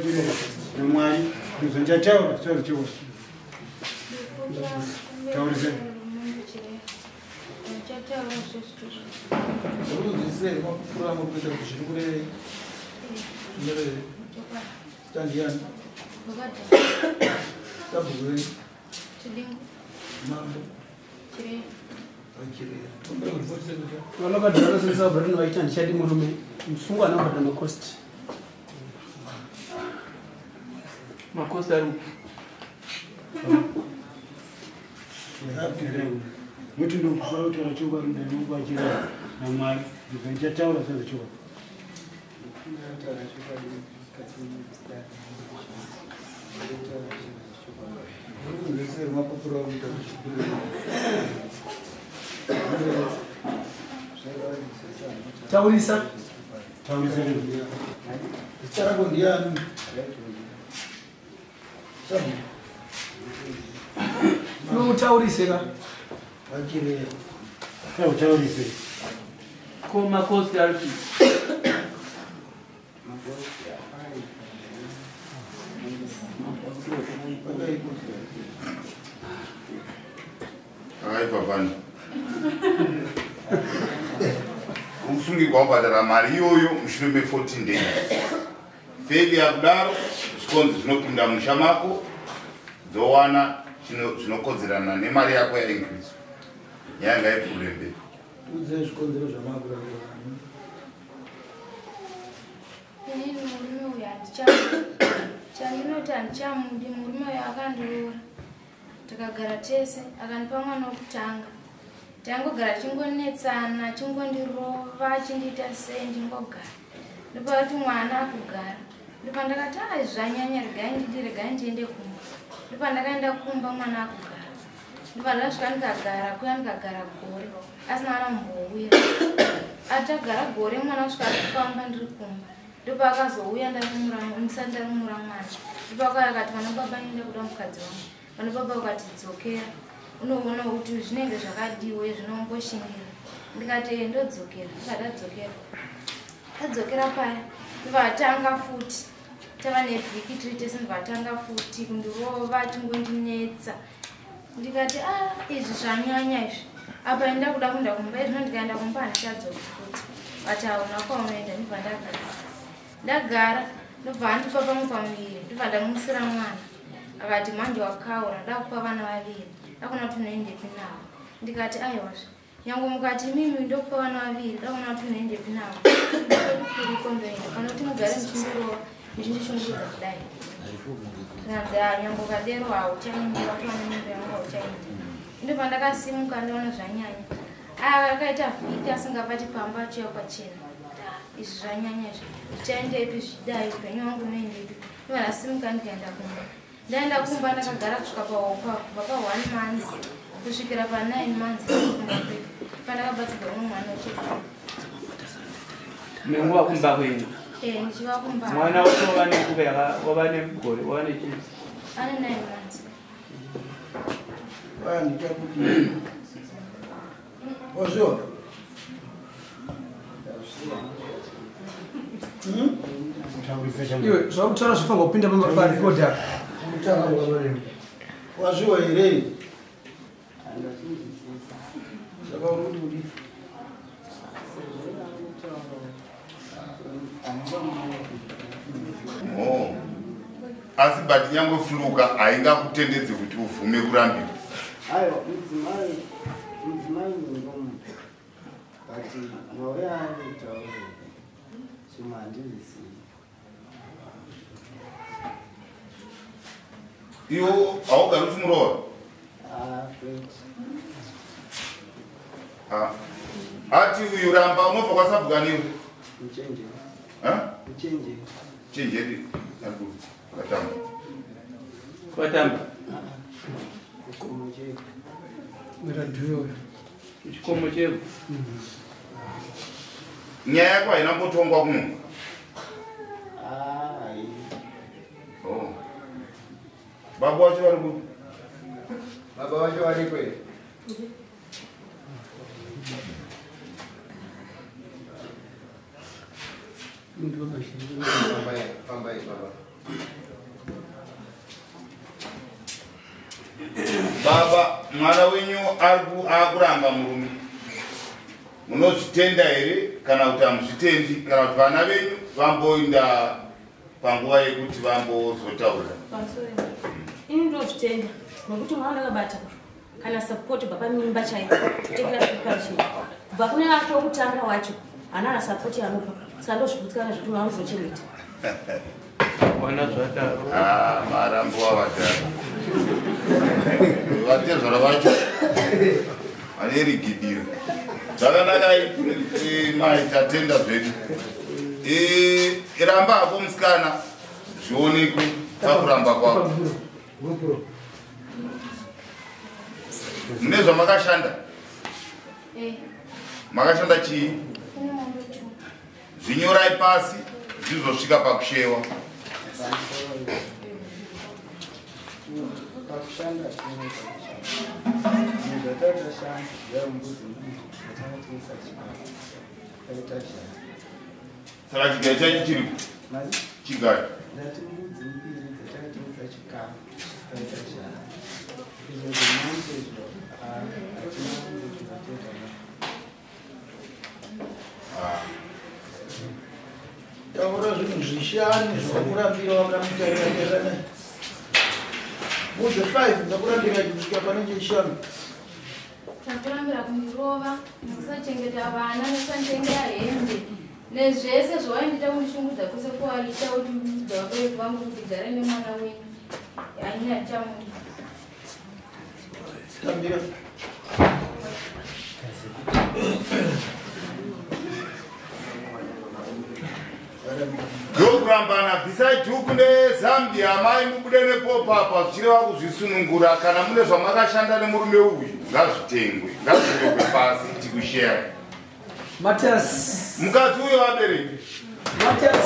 kwatiri namwari kuzonjataura sozichiwa taurise urudzise makufura mukuita kuti zviri kurei nyere tandiani tabhurei mambo valakadhana sesabrani vaita ndichadi murume musungwa anabhadha makosti ari muti ndokufara kutaura chokwadi ndanobachira namwari ndichataura sozichiwa taurisa zitsarako ndiani noutaurise ka vakireya tautaurise ko makosti ari Papani. Umsungirwa wabhadhara mari iyoyo mushure me 14 days. Feli yakudaro zvikonzi zvinopinda musha mako dzowana zvinokodzerana nemari yako yaingiriso. Nyaya ngaipfuure mberi. udzai zvikonzero zvamakura inini murume uyu chandinoti handichamudi murume uyu akandiroora takagara tese akandipa mwana wokutanga tangogara chingonetsana chingondirova achindiita sei ndingogara ndopakati mwana akugara ndopandakati zvanyanya regai ndiende kumba ndopandakaenda kumba mwana akugara ndopandakasvika ndikagara kuya ndikagara gore asina anombouya atagara gore mwana kusvika kufamba ndiri kumba ndopakazouya ndisati ndarimura mwana ndopakauya akati vana baba nenda kuda mukadzi wangu vana baba ukati dzokera unoona kuti zvinenge zvakadiwe zvinomboshingira ndikati ndodzokera ndikadadzokera adzokera paya ndivatanga futi tava nevhiki tiri tese ndivatanga futi kundirova chingondinetsa ndikati izvi zvanyanya izvi apa enda kuda kuenda kumba izvino ndikaenda kumba handichadzoki futi vati hauna kwaunoenda ndibva ndagara ndobva andipa pamwe pamuviri ndibva ndamusira mwana akati manje wakaura ndakupa vana vaviri ndakona kuti unoendepi navo ndikati aiwazve nyange mukati imimi ndokupa vana vaviri ndakona kuti unoendepi navo ndokuri kondoenda kana kuti mugare muchindorova muchindishungurudza kudai nganzi nyange ukadero hauchaindi watovana mimba yangu hauchaindi ndobva ndakasimuka ndaona zvanyanya akaita vhiki asingapati pamba achiuya pachena izvi zvanyanya zvichaendepi zvidai upenyu wangu unoendepi ndobva ndasimuka ndikaenda kumba ndaenda kumba ndakagara kusvika kubva pa1 month kusvikira pa9 months pandakabatsirwa umwe mwana wechikuru menguva kumba kwenu ndichiva kumba mwana wacho wava nenguva wava negore wava nechii ane 9 months vandita kuti wazviona iwe zvakutaura zvifanga kupinda parekodhi apa wazviwa here saka uri kuti asi but nyangwe fuluka haingakutendedzi kuti uvhume kurambirwa aiwa mudzimai ndomu but mauya anoitawo chimwe handizvisii iwo haugari uchimurova ati uyu ramba unobva kwasabhukaniro chenjeri kwatamba chikomo chevo nyaya yako haina mbotongwa kuno baba wacho vari ku baba wacho vari kweli muntu wabashira fambai Baba, mwana wenyu akuramba murume. Munozvitenda here kana kuti hamuzvitendi kana kuti vana venyu vamboinda panguva yekuti vambozotaura? Ini ndozvitenda nokuti mwana akabata kana support baba mimba chaipo kutekera kukachi kubva kune akho kutanga wacho anana support anopa saka ndozvikutsana zvekuti mwana uzochemeta wana zvadaro marambo wavadhara vatezvara vacho vanerigidiro zvakanaka maitatenda zvedu ramba hako musikana zvionekwe pakuramba kwako. Mune zvamakashanda? Makashanda chii? Zvinyorai pasi zvizosvika pakushewa. Saka chigayo chacho chiripo? Chigayo taura zvinhu zvishanu zvakurambira wakamutairaerana muze 5 ndakurambira kusvika pane chishanu. Takurambira kundirova nekusachengeta vana nekusachengeta hembe nezvese zvawaindita kundishungudza kwese kwawaita kuti mudza vabereki vangu kuti gare nemwana wenyu haina chamunhu tambira ndokurambana bvisai dhuku nezambia mai mubude nepopapa zvichireva kuzvisunungura. Kana mune zvamakashanda nemurume uyu ngazvitengwe ngazvirekwe pasi tikushera. Matias mukadzi uyo wabereki Matias